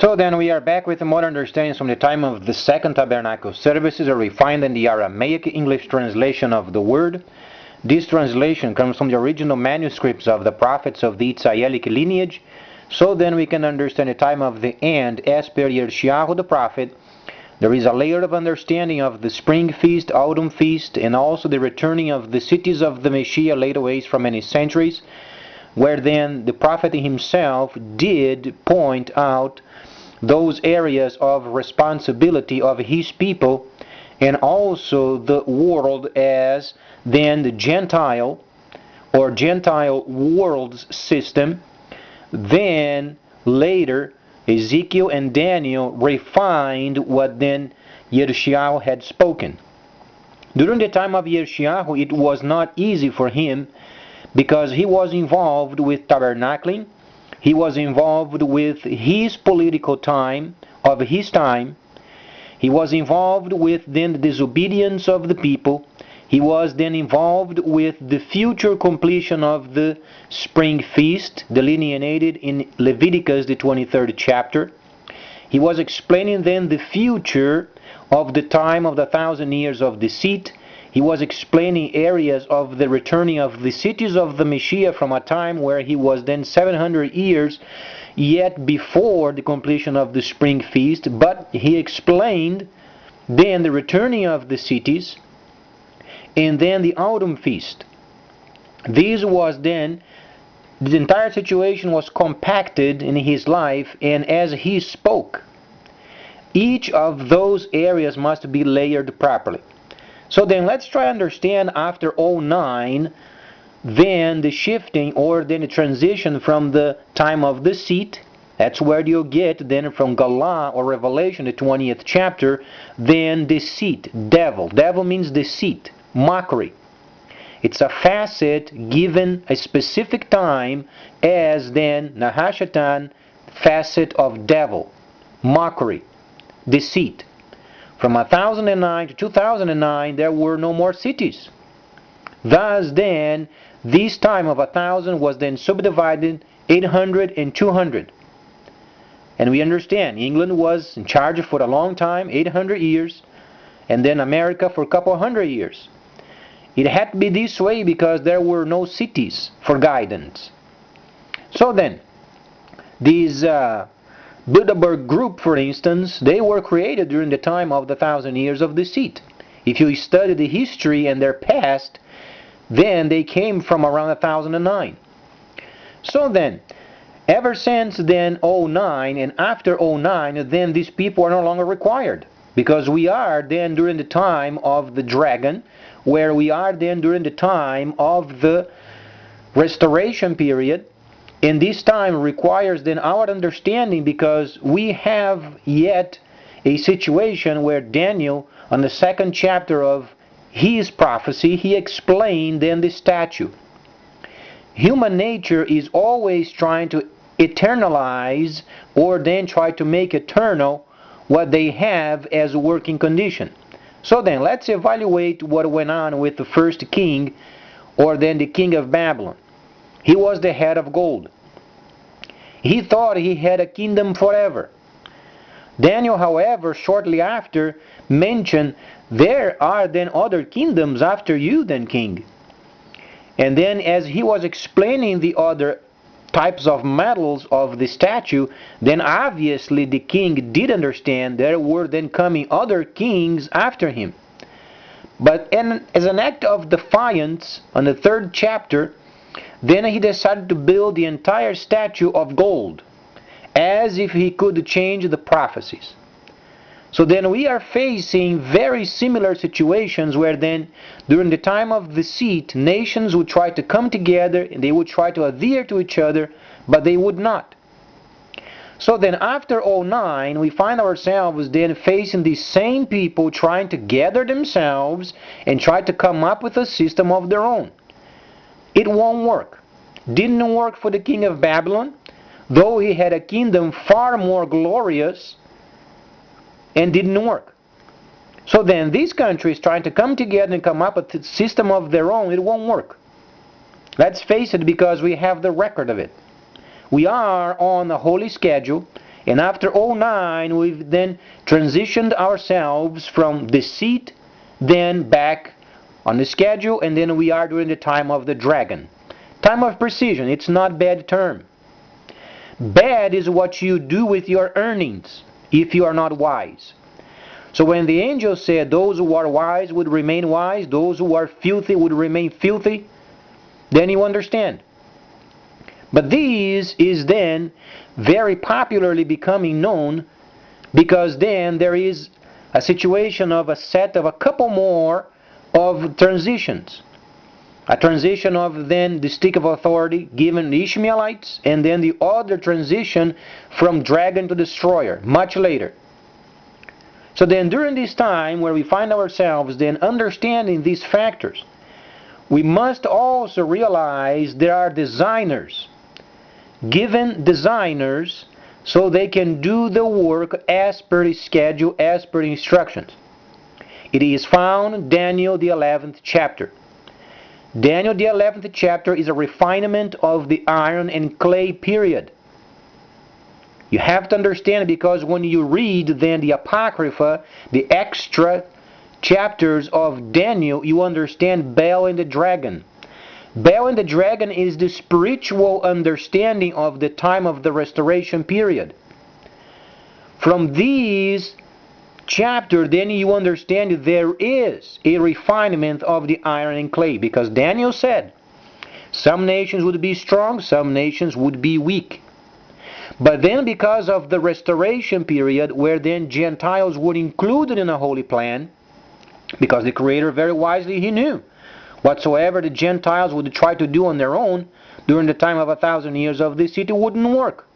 So then we are back with more understandings from the time of the Second Tabernacle services, a refined in the Aramaic English translation of the word. This translation comes from the original manuscripts of the prophets of the Israelic lineage. So then we can understand the time of the end as per Yershiyahu the prophet. There is a layer of understanding of the spring feast, autumn feast, and also the returning of the cities of the Messiah laid waste for many centuries, where then the prophet himself did point out those areas of responsibility of his people, and also the world as then the Gentile or Gentile world system. Then later Ezekiel and Daniel refined what then Yershiyahu had spoken. During the time of Yershiyahu, it was not easy for him because he was involved with tabernacling. He was involved with his political time of his time. He was involved with then the disobedience of the people. He was then involved with the future completion of the spring feast delineated in Leviticus, the 23rd chapter. He was explaining then the future of the time of the 1,000 years of deceit. He was explaining areas of the returning of the cities of the Messiah from a time where he was then 700 years yet before the completion of the spring feast. But he explained then the returning of the cities and then the autumn feast. This was then, the entire situation was compacted in his life, and as he spoke, each of those areas must be layered properly. So then let's try to understand after 09, then the shifting or then the transition from the time of deceit. That's where you'll get then from Gelah or Revelation, the 20th chapter, then deceit, devil. Devil means deceit, mockery. It's a facet given a specific time as then Nahashatan, facet of devil, mockery, deceit. From 1009 to 2009, there were no more cities. Thus then, this time of 1,000 was then subdivided 800 and 200. And we understand, England was in charge for a long time, 800 years, and then America for a couple hundred years. It had to be this way because there were no cities for guidance. So then, these Bilderberg group, for instance, they were created during the time of the 1,000 years of deceit. If you study the history and their past, then they came from around 1009. So then, ever since then 09 and after 09, then these people are no longer required, because we are then during the time of the dragon, where we are then during the time of the restoration period. And this time requires then our understanding, because we have yet a situation where Daniel, on the 2nd chapter of his prophecy, he explained then the statue. Human nature is always trying to eternalize or then try to make eternal what they have as a working condition. So then let's evaluate what went on with the first king, or then the king of Babylon. He was the head of gold. He thought he had a kingdom forever. Daniel, however, shortly after mentioned, there are then other kingdoms after you then, king. And then as he was explaining the other types of metals of the statue, then obviously the king did understand there were then coming other kings after him. But as an act of defiance, on the 3rd chapter, then he decided to build the entire statue of gold, as if he could change the prophecies. So then we are facing very similar situations where then during the time of deceit, nations would try to come together and they would try to adhere to each other, but they would not. So then after 09, we find ourselves then facing these same people trying to gather themselves and try to come up with a system of their own. It won't work. Didn't work for the king of Babylon, though he had a kingdom far more glorious, and didn't work. So then these countries trying to come together and come up with a system of their own, it won't work. Let's face it, because we have the record of it. We are on a holy schedule, And after 09, we've then transitioned ourselves from the seat, then back on the schedule, and then we are during the time of the dragon. Time of precision, it's not bad term. Bad is what you do with your earnings if you are not wise. So when the angel said those who are wise would remain wise, those who are filthy would remain filthy, then you understand. But this is then very popularly becoming known, because then there is a situation of a set of a couple more of transitions. A transition of then the stick of authority given the Ishmaelites, and then the other transition from dragon to destroyer, much later. So then during this time where we find ourselves then understanding these factors, we must also realize there are designers, given designers, so they can do the work as per the schedule, as per the instructions. It is found in Daniel the 11th chapter. Daniel the 11th chapter is a refinement of the iron and clay period. You have to understand it, because when you read then the Apocrypha, the extra chapters of Daniel, you understand Baal and the dragon. Baal and the dragon is the spiritual understanding of the time of the restoration period. From these chapters, then you understand there is a refinement of the iron and clay, because Daniel said some nations would be strong, some nations would be weak. But then because of the restoration period, where then Gentiles were included in a holy plan, because the Creator very wisely, He knew whatsoever the Gentiles would try to do on their own during the time of 1,000 years of this city wouldn't work.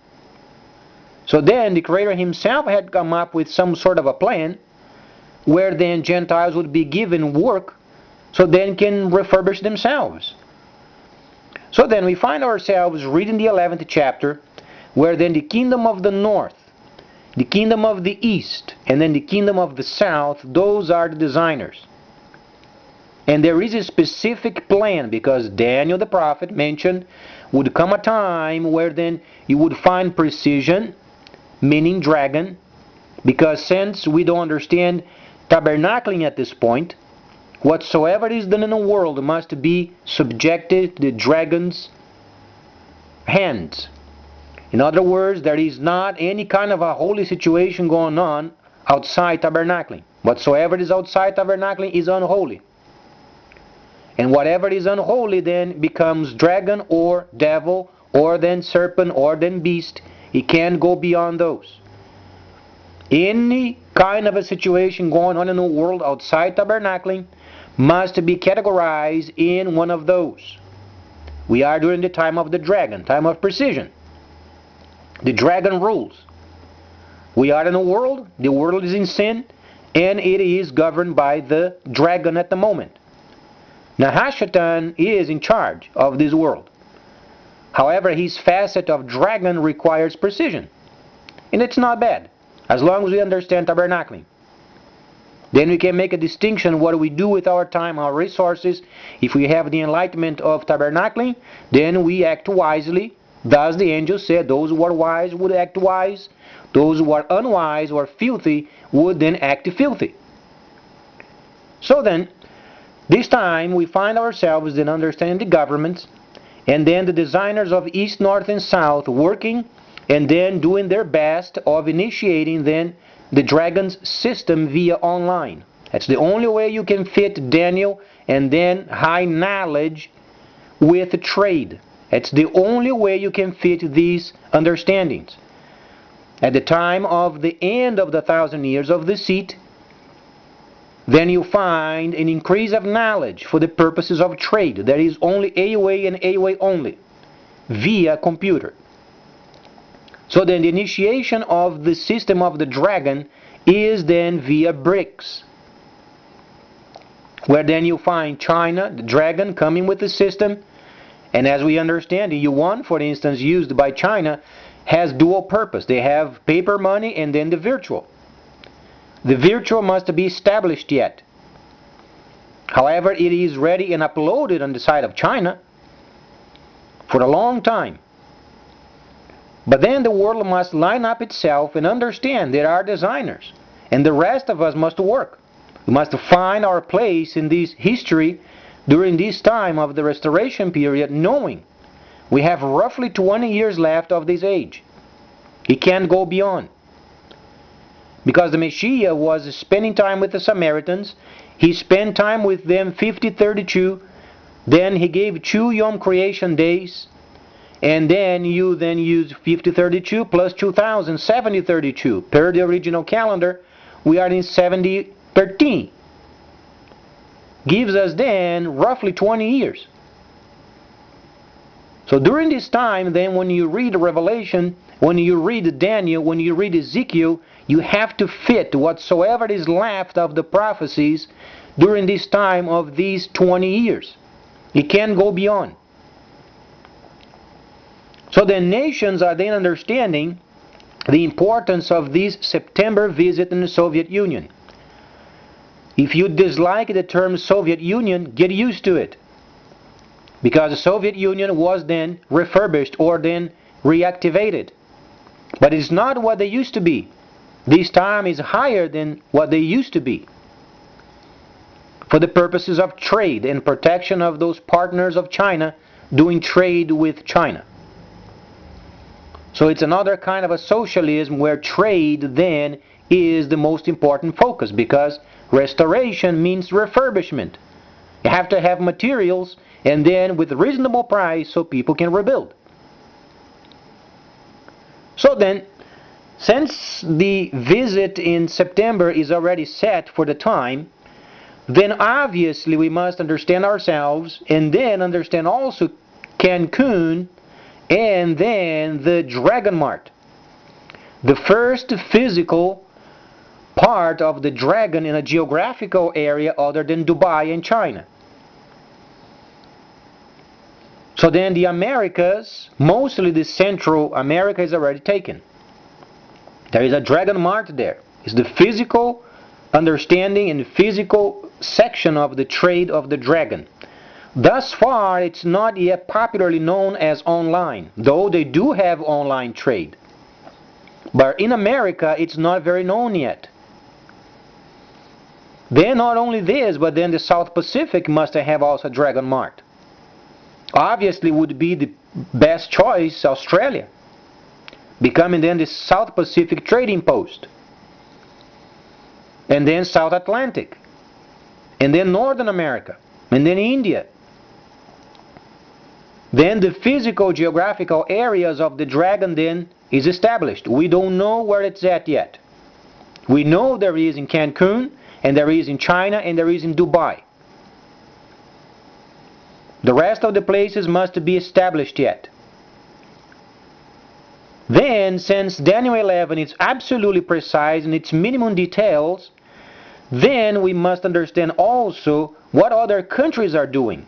So then the Creator Himself had come up with some sort of a plan where then Gentiles would be given work, so then can refurbish themselves. So then we find ourselves reading the 11th chapter, where then the kingdom of the north, the kingdom of the east, and then the kingdom of the south, those are the designers. And there is a specific plan, because Daniel the prophet mentioned would come a time where then you would find precision, meaning dragon, because since we don't understand tabernacling at this point, whatsoever is done in the world must be subjected to the dragon's hands. In other words, there is not any kind of a holy situation going on outside tabernacling. Whatsoever is outside tabernacling is unholy. And whatever is unholy then becomes dragon or devil, or then serpent, or then beast. It can't go beyond those. Any kind of a situation going on in the world outside tabernacling must be categorized in one of those. We are during the time of the dragon, time of precision. The dragon rules. We are in a world, the world is in sin, and it is governed by the dragon at the moment. Nahashatan is in charge of this world. However, his facet of dragon requires precision. And it's not bad, as long as we understand tabernacling. Then we can make a distinction what do we do with our time, our resources. If we have the enlightenment of tabernacling, then we act wisely. Thus the angel said, those who are wise would act wise. Those who are unwise or filthy would then act filthy. So then, this time we find ourselves in understanding the governments, and then the designers of East, North, and South working, and then doing their best of initiating then the dragon's system via online. That's the only way you can fit Daniel and then high knowledge with trade. It's the only way you can fit these understandings. At the time of the end of the 1,000 years of the seat, then you find an increase of knowledge for the purposes of trade. There is only a way and a way only, via computer. So then the initiation of the system of the dragon is then via BRICS, where then you find China, the dragon, coming with the system. And as we understand, the yuan, for instance, used by China, has dual purpose. They have paper money and then the virtual. The virtual must be established yet. However, it is ready and uploaded on the side of China for a long time. But then the world must line up itself and understand there are designers. And the rest of us must work. We must find our place in this history during this time of the restoration period, knowing we have roughly 20 years left of this age. It can't go beyond. Because the Messiah was spending time with the Samaritans. He spent time with them 50-32. Then he gave 2 Yom Creation days. And then you use 50-32 plus 2000, 70-32. Per the original calendar, we are in 70-13. Gives us then roughly 20 years. So during this time, then when you read Revelation, when you read Daniel, when you read Ezekiel, you have to fit whatsoever is left of the prophecies during this time of these 20 years. You can't go beyond. So the nations are then understanding the importance of this September visit in the Soviet Union. If you dislike the term Soviet Union, get used to it. Because the Soviet Union was then refurbished or then reactivated. But it's not what they used to be. This time is higher than what they used to be. For the purposes of trade and protection of those partners of China doing trade with China. So it's another kind of a socialism where trade then is the most important focus, because restoration means refurbishment. You have to have materials and then with reasonable price so people can rebuild. So then, since the visit in September is already set for the time, then obviously we must understand ourselves and then understand also Cancun and then the Dragon Mart. The first physical part of the dragon in a geographical area other than Dubai and China. So then the Americas, mostly the Central America, is already taken. There is a Dragon Mart there. It's the physical understanding and physical section of the trade of the dragon. Thus far, it's not yet popularly known as online, though they do have online trade. But in America, it's not very known yet. Then not only this, but then the South Pacific must have also a Dragon Mart. Obviously would be the best choice Australia, becoming then the South Pacific trading post, and then South Atlantic, and then Northern America, and then India. Then the physical geographical areas of the dragon then is established. We don't know where it's at yet. We know there is in Cancun, and there is in China, and there is in Dubai. The rest of the places must be established yet. Then, since Daniel 11 is absolutely precise in its minimum details, then we must understand also what other countries are doing.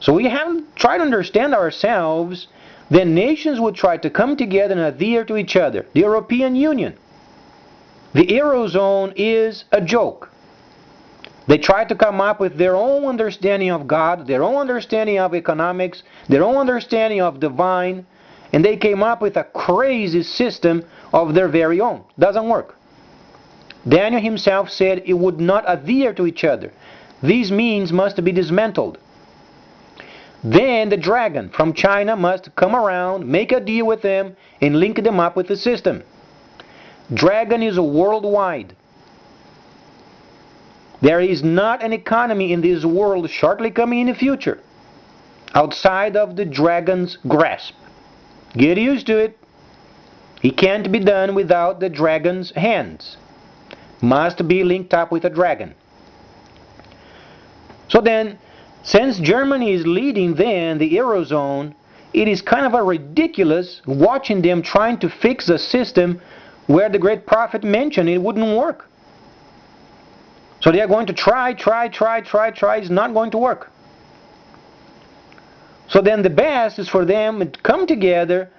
So we have to try to understand ourselves. Then nations would try to come together and adhere to each other. The European Union. The Eurozone is a joke. They try to come up with their own understanding of God, their own understanding of economics, their own understanding of divine, and they came up with a crazy system of their very own. Doesn't work. Daniel himself said it would not adhere to each other. These means must be dismantled. Then the dragon from China must come around, make a deal with them, and link them up with the system. Dragon is worldwide. There is not an economy in this world shortly coming in the future outside of the dragon's grasp. Get used to it. It can't be done without the dragon's hands. Must be linked up with a dragon. So then, since Germany is leading then the Eurozone, it is kind of a ridiculous watching them trying to fix a system where the great prophet mentioned it wouldn't work. So they are going to try. It's not going to work. So then the best is for them to come together,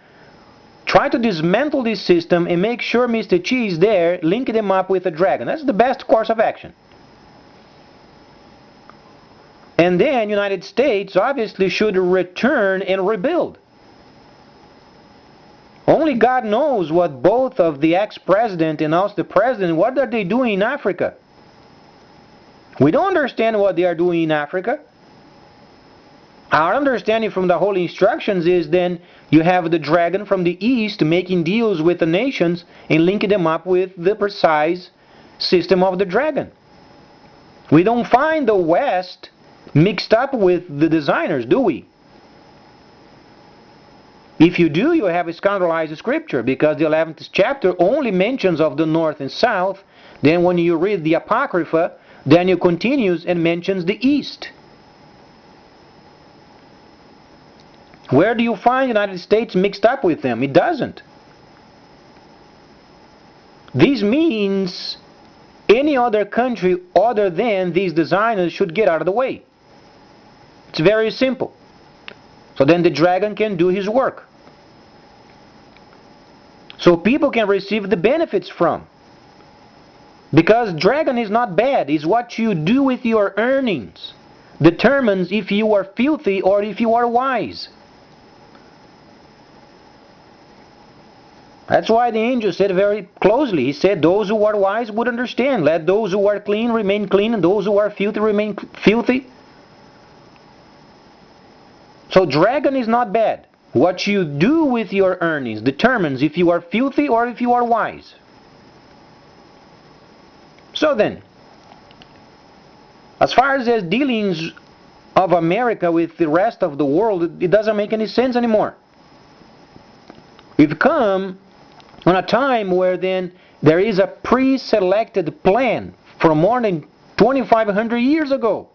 try to dismantle this system, and make sure Mr. Chi is there, link them up with a dragon. That's the best course of action. And then United States obviously should return and rebuild. Only God knows what both of the ex-president and also the president, what are they doing in Africa? We don't understand what they are doing in Africa. Our understanding from the Holy Instructions is then you have the dragon from the east making deals with the nations and linking them up with the precise system of the dragon. We don't find the West mixed up with the designers, do we? If you do, you have scandalized Scripture, because the 11th chapter only mentions of the north and south. Then when you read the Apocrypha, Daniel continues and mentions the east. Where do you find the United States mixed up with them? It doesn't. This means any other country other than these designers should get out of the way. It's very simple. So then the dragon can do his work. So people can receive the benefits from. Because dragon is not bad. It's what you do with your earnings determines if you are filthy or if you are wise. That's why the angel said very closely. He said, those who are wise would understand. Let those who are clean remain clean, and those who are filthy remain filthy. So dragon is not bad. What you do with your earnings determines if you are filthy or if you are wise. So then, as far as the dealings of America with the rest of the world, it doesn't make any sense anymore. We've come on a time where then there is a pre-selected plan from more than 2,500 years ago.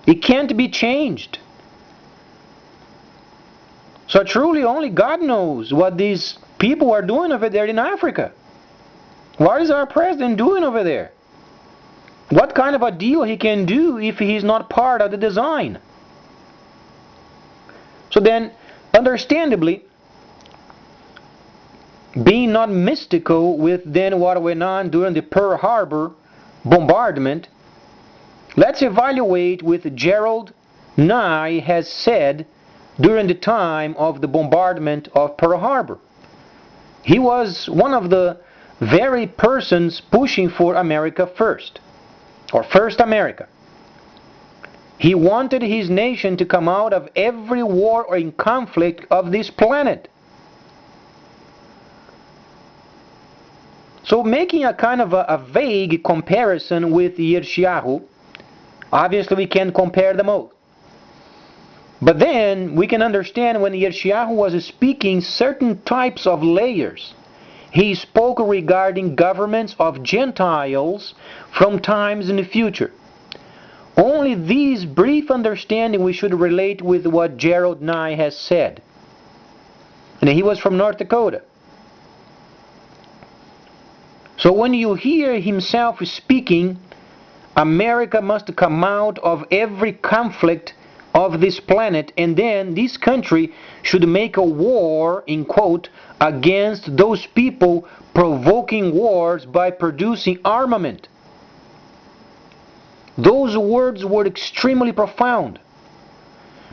It can't be changed. So truly only God knows what these people are doing over there in Africa. What is our president doing over there? What kind of a deal he can do if he is not part of the design? So then, understandably, being not mystical with then what went on during the Pearl Harbor bombardment, let's evaluate what Gerald Nye has said during the time of the bombardment of Pearl Harbor. He was one of the very persons pushing for America first, or first America. He wanted his nation to come out of every war or in conflict of this planet. So making a kind of a vague comparison with Yershiyahu, obviously we can't compare them all. But then we can understand when Yershiyahu was speaking certain types of layers. He spoke regarding governments of Gentiles from times in the future. Only these brief understanding we should relate with what Gerald Nye has said. And he was from North Dakota. So when you hear himself speaking, America must come out of every conflict of this planet, and then this country should make a war, in quote, against those people provoking wars by producing armament. Those words were extremely profound,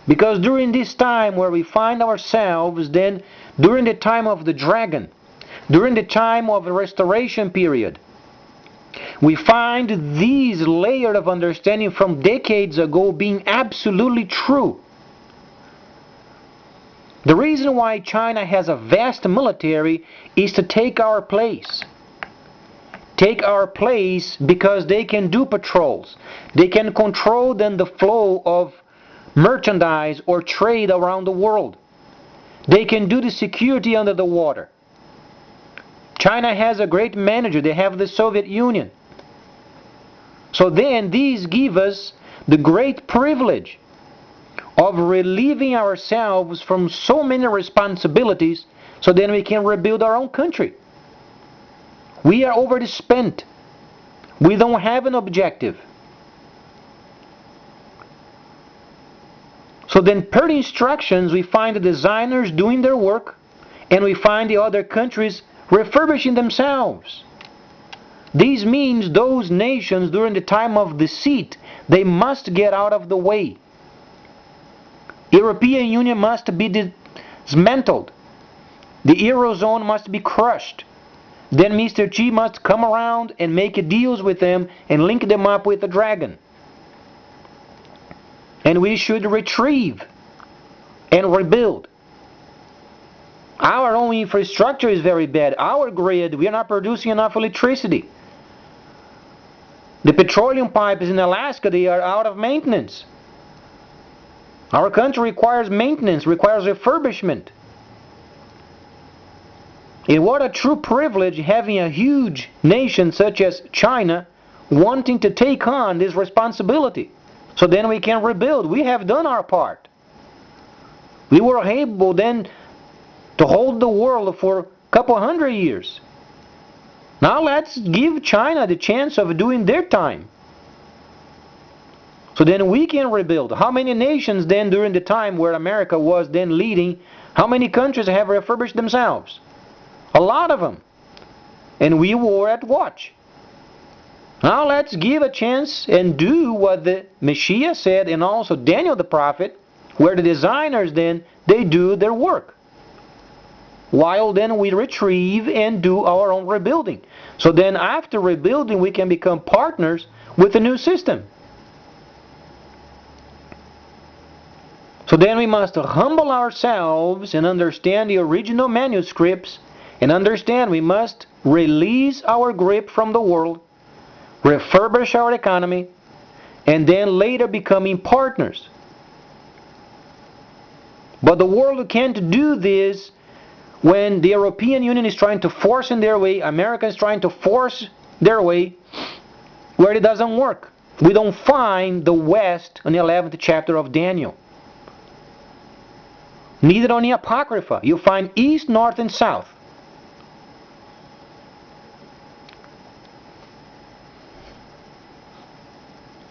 because during this time where we find ourselves, then during the time of the dragon, during the time of the restoration period, we find these layers of understanding from decades ago being absolutely true. The reason why China has a vast military is to take our place. Take our place because they can do patrols. They can control then the flow of merchandise or trade around the world. They can do the security under the water. China has a great manager. They have the Soviet Union. So then these give us the great privilege of relieving ourselves from so many responsibilities, so then we can rebuild our own country. We are already spent. We don't have an objective. So then per the instructions we find the designers doing their work, and we find the other countries refurbishing themselves. This means those nations during the time of deceit, they must get out of the way. European Union must be dismantled. The Eurozone must be crushed. Then Mr. Xi must come around and make deals with them and link them up with the dragon. And we should retrieve and rebuild. Our own infrastructure is very bad. Our grid, we are not producing enough electricity. The petroleum pipes in Alaska, they are out of maintenance. Our country requires maintenance, requires refurbishment. And what a true privilege having a huge nation such as China wanting to take on this responsibility. So then we can rebuild. We have done our part. We were able then to hold the world for a couple hundred years. Now let's give China the chance of doing their time. So then we can rebuild. How many nations then during the time where America was then leading, how many countries have refurbished themselves? A lot of them. And we were at watch. Now let's give a chance and do what the Messiah said, and also Daniel the prophet, where the designers then, they do their work. While then we retrieve and do our own rebuilding. So then after rebuilding we can become partners with the new system. So then we must humble ourselves and understand the original manuscripts, and understand we must release our grip from the world, refurbish our economy, and then later becoming partners. But the world can't do this when the European Union is trying to force in their way, America is trying to force their way, where it doesn't work. We don't find the West in the 11th chapter of Daniel. Neither on the Apocrypha. You find East, North, and South.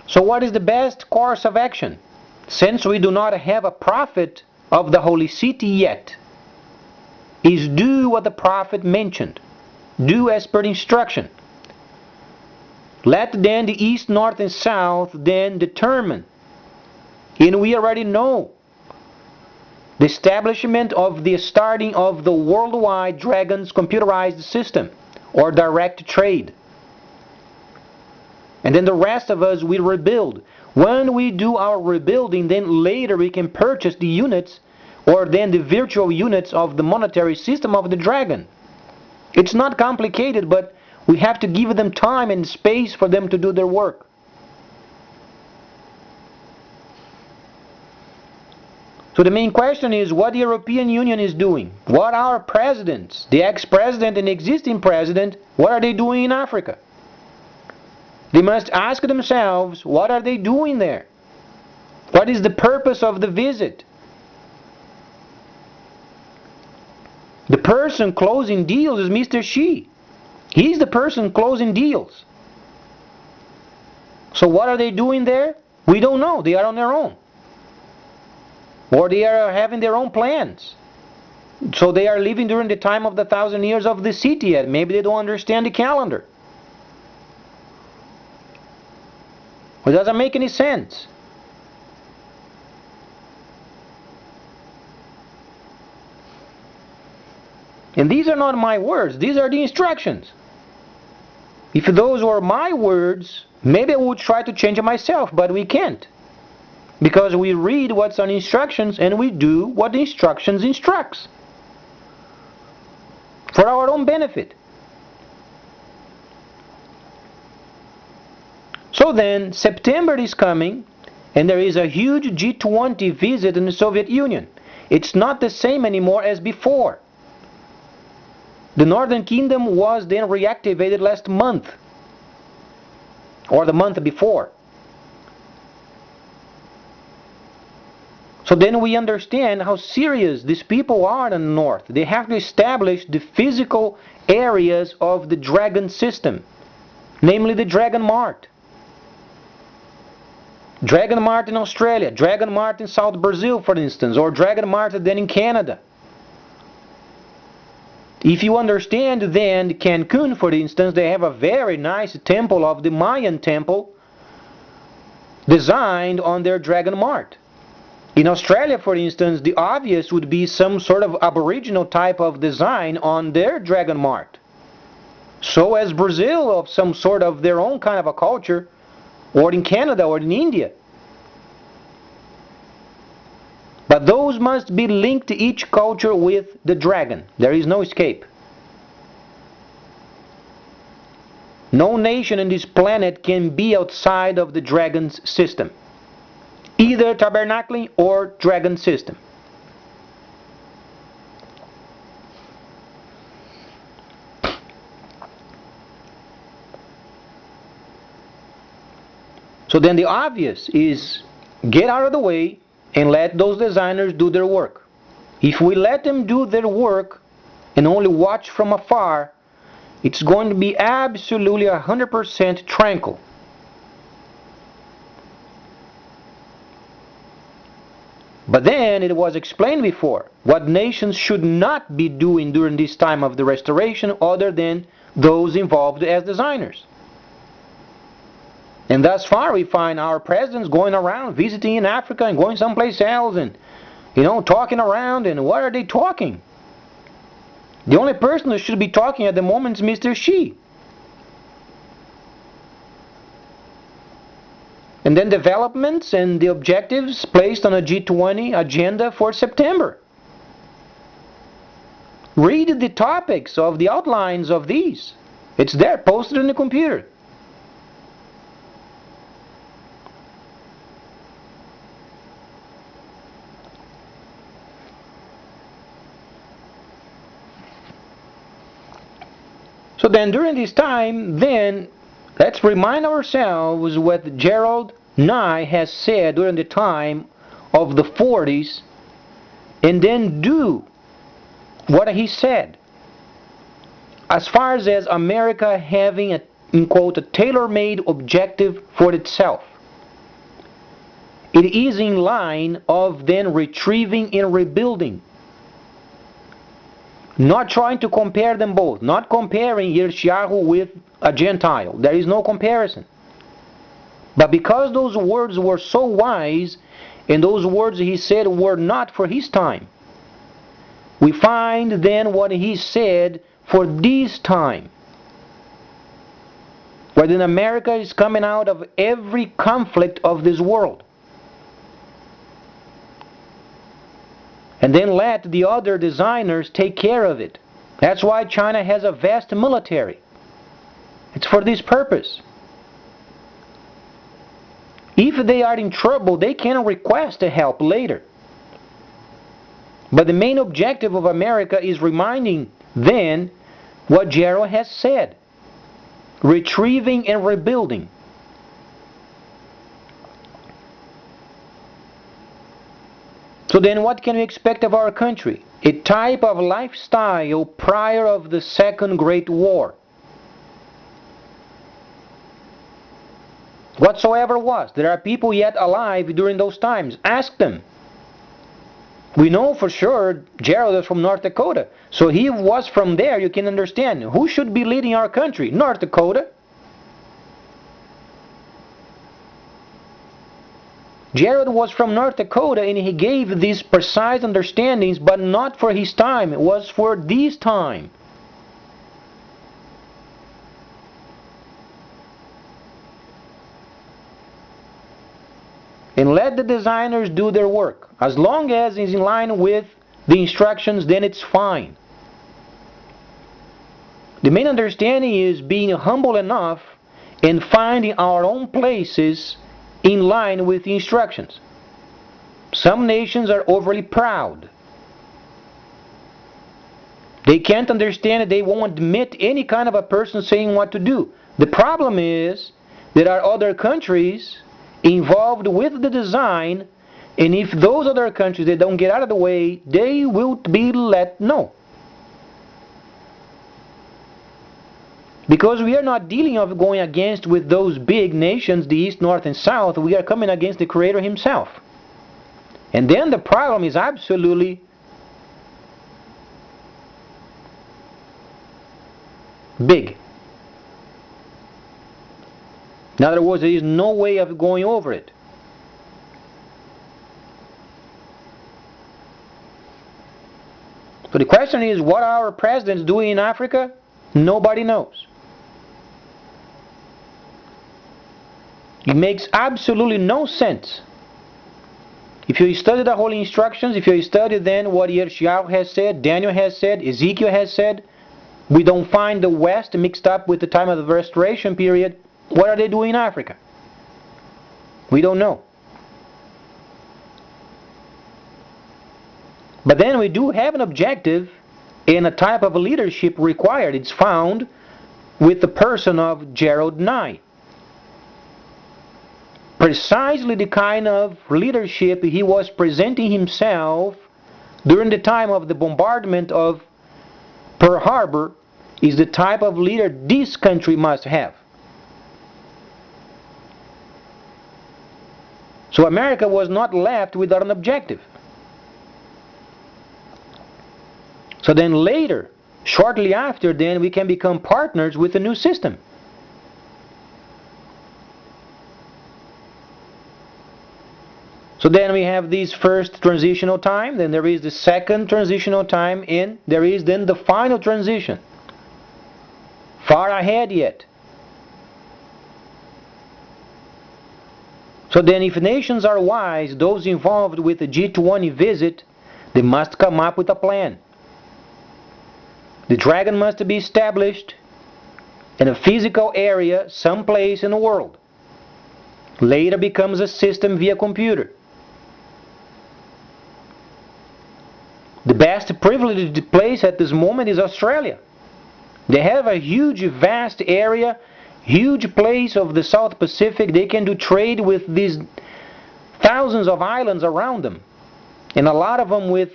So what is the best course of action? Since we do not have a prophet of the Holy City yet, is do what the prophet mentioned. Do as per instruction. Let then the East, North, and South then determine. And we already know the establishment of the starting of the worldwide dragon's computerized system, or direct trade. And then the rest of us, we rebuild. When we do our rebuilding, then later we can purchase the units, or then the virtual units of the monetary system of the dragon. It's not complicated, but we have to give them time and space for them to do their work. So the main question is what the European Union is doing. What our presidents, the ex-president and existing president, what are they doing in Africa? They must ask themselves, what are they doing there? What is the purpose of the visit? The person closing deals is Mr. Xi. He's the person closing deals. So what are they doing there? We don't know. They are on their own. Or they are having their own plans. So they are living during the time of the 1,000 years of the city yet. Maybe they don't understand the calendar. It doesn't make any sense. And these are not my words. These are the instructions. If those were my words, maybe I would try to change it myself, but we can't. Because we read what's on instructions and we do what the instructions instructs. For our own benefit. So then, September is coming, and there is a huge G20 visit in the Soviet Union. It's not the same anymore as before. The Northern Kingdom was then reactivated last month, or the month before. So then we understand how serious these people are in the North. They have to establish the physical areas of the Dragon system, namely the Dragon Mart. Dragon Mart in Australia, Dragon Mart in South Brazil, for instance, or Dragon Mart then in Canada. If you understand then Cancun, for instance, they have a very nice temple of the Mayan temple designed on their Dragon Mart. In Australia, for instance, the obvious would be some sort of aboriginal type of design on their dragon mart. So as Brazil, of some sort of their own kind of a culture, or in Canada or in India. But those must be linked to each culture with the dragon. There is no escape. No nation in this planet can be outside of the dragon's system. Either tabernacling or dragon system. So then the obvious is get out of the way and let those designers do their work. If we let them do their work and only watch from afar, it's going to be absolutely 100% tranquil. But then it was explained before what nations should not be doing during this time of the restoration other than those involved as designers. And thus far we find our presidents going around visiting in Africa and going someplace else and, talking around, and what are they talking? The only person who should be talking at the moment is Mr. Xi. And then developments and the objectives placed on a G20 agenda for September. Read the topics of the outlines of these. It's there, posted on the computer. So then during this time, then, let's remind ourselves what Gerald Nye has said during the time of the 40s, and then do what he said. As far as America having a, in quote, a tailor-made objective for itself. It is in line of then retrieving and rebuilding. Not trying to compare them both. Not comparing Yershiyahu with a Gentile. There is no comparison. But because those words were so wise, and those words he said were not for his time, we find then what he said for this time. Where then America is coming out of every conflict of this world. And then let the other designers take care of it. That's why China has a vast military. It's for this purpose. If they are in trouble, they can request help later. But the main objective of America is reminding then what Gerald has said. Retrieving and rebuilding. So then what can we expect of our country? A type of lifestyle prior of the Second Great War. Whatsoever was. There are people yet alive during those times. Ask them. We know for sure Gerald is from North Dakota. So he was from there, you can understand. Who should be leading our country? North Dakota. Gerald was from North Dakota and he gave these precise understandings, but not for his time. It was for this time. And let the designers do their work. As long as it's in line with the instructions, then it's fine. The main understanding is being humble enough and finding our own places in line with the instructions. Some nations are overly proud. They can't understand it. They won't admit any kind of a person saying what to do. The problem is there are other countries involved with the design, and if those other countries they don't get out of the way, they will be let know. Because we are not dealing of going against with those big nations, the East, North, and South. We are coming against the Creator Himself. And then the problem is absolutely big. In other words, there is no way of going over it. So the question is, what are our presidents doing in Africa? Nobody knows. It makes absolutely no sense. If you study the Holy Instructions, if you study then what Yershiyahu has said, Daniel has said, Ezekiel has said, we don't find the West mixed up with the time of the Restoration period. What are they doing in Africa? We don't know. But then we do have an objective and a type of leadership required. It's found with the person of Gerald Nye. Precisely the kind of leadership he was presenting himself during the time of the bombardment of Pearl Harbor is the type of leader this country must have. So America was not left without an objective. So then later, shortly after then, we can become partners with a new system. So then we have this first transitional time, then there is the second transitional time, and there is then the final transition. Far ahead yet. So then if nations are wise, those involved with the G20 visit, they must come up with a plan. The dragon must be established in a physical area someplace in the world. Later becomes a system via computer. The best privileged place at this moment is Australia. They have a huge, vast area, huge place of the South Pacific. They can do trade with these thousands of islands around them. And a lot of them with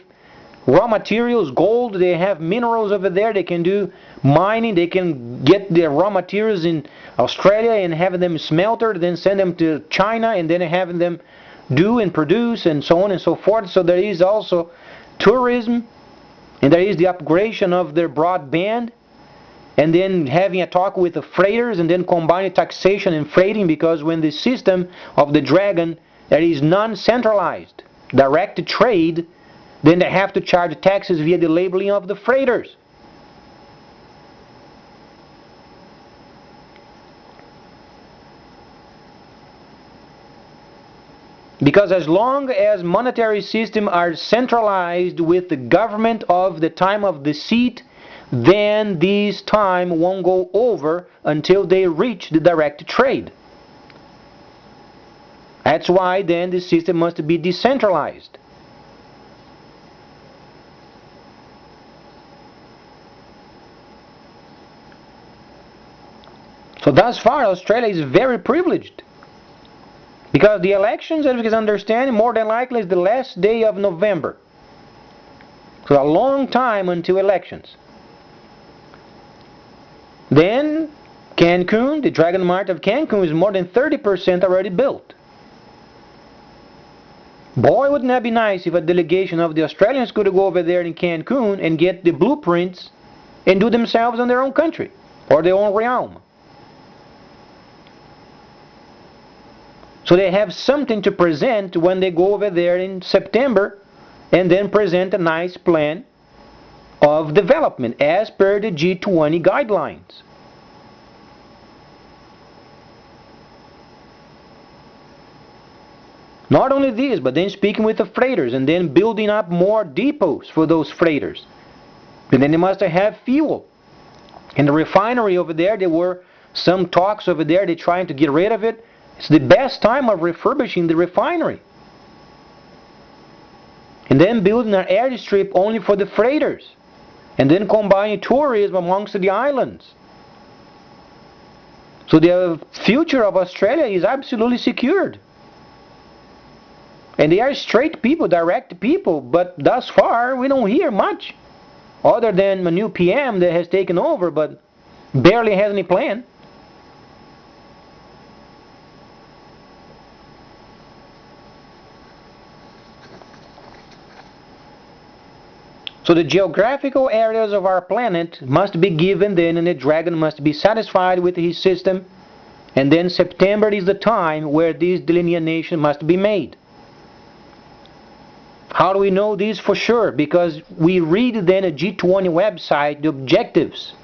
raw materials, gold. They have minerals over there. They can do mining. They can get their raw materials in Australia and have them smelted, then send them to China, and then having them do and produce and so on and so forth. So there is also tourism, and there is the upgradation of their broadband, and then having a talk with the freighters, and then combining taxation and freighting, because when the system of the dragon, there is non-centralized direct trade, then they have to charge taxes via the labeling of the freighters. Because as long as monetary systems are centralized with the government of the time of the seat, then this time won't go over until they reach the direct trade. That's why then the system must be decentralized. So thus far Australia is very privileged. Because the elections, as we can understand, more than likely is the last day of November. So a long time until elections. Then Cancun, the Dragon Mart of Cancun, is more than 30% already built. Boy, wouldn't that be nice if a delegation of the Australians could go over there in Cancun and get the blueprints and do themselves in their own country or their own realm. So they have something to present when they go over there in September and then present a nice plan of development as per the G20 guidelines. Not only this, but then speaking with the freighters and then building up more depots for those freighters. And then they must have fuel. In the refinery over there, there were some talks over there, they're trying to get rid of it. It's the best time of refurbishing the refinery. And then building an airstrip only for the freighters. And then combining tourism amongst the islands. So the future of Australia is absolutely secured. And they are straight people, direct people, but thus far we don't hear much. Other than a new PM that has taken over, but barely has any plan. So the geographical areas of our planet must be given then, and the dragon must be satisfied with his system. And then September is the time where this delineation must be made. How do we know this for sure? Because we read then a G20 website, the objectives.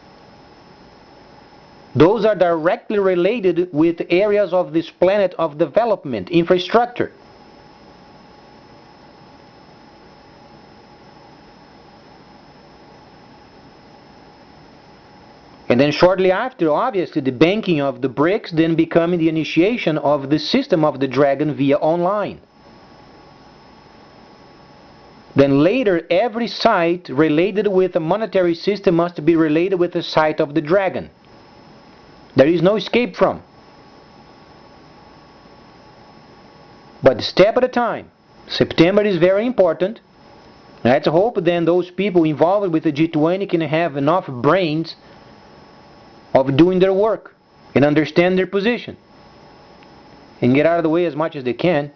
Those are directly related with areas of this planet of development, infrastructure. And then shortly after, obviously, the banking of the BRICS then becoming the initiation of the system of the Dragon via online. Then later, every site related with a monetary system must be related with the site of the Dragon. There is no escape from. But step at a time. September is very important. Let's hope then those people involved with the G20 can have enough brains of doing their work and understand their position and get out of the way as much as they can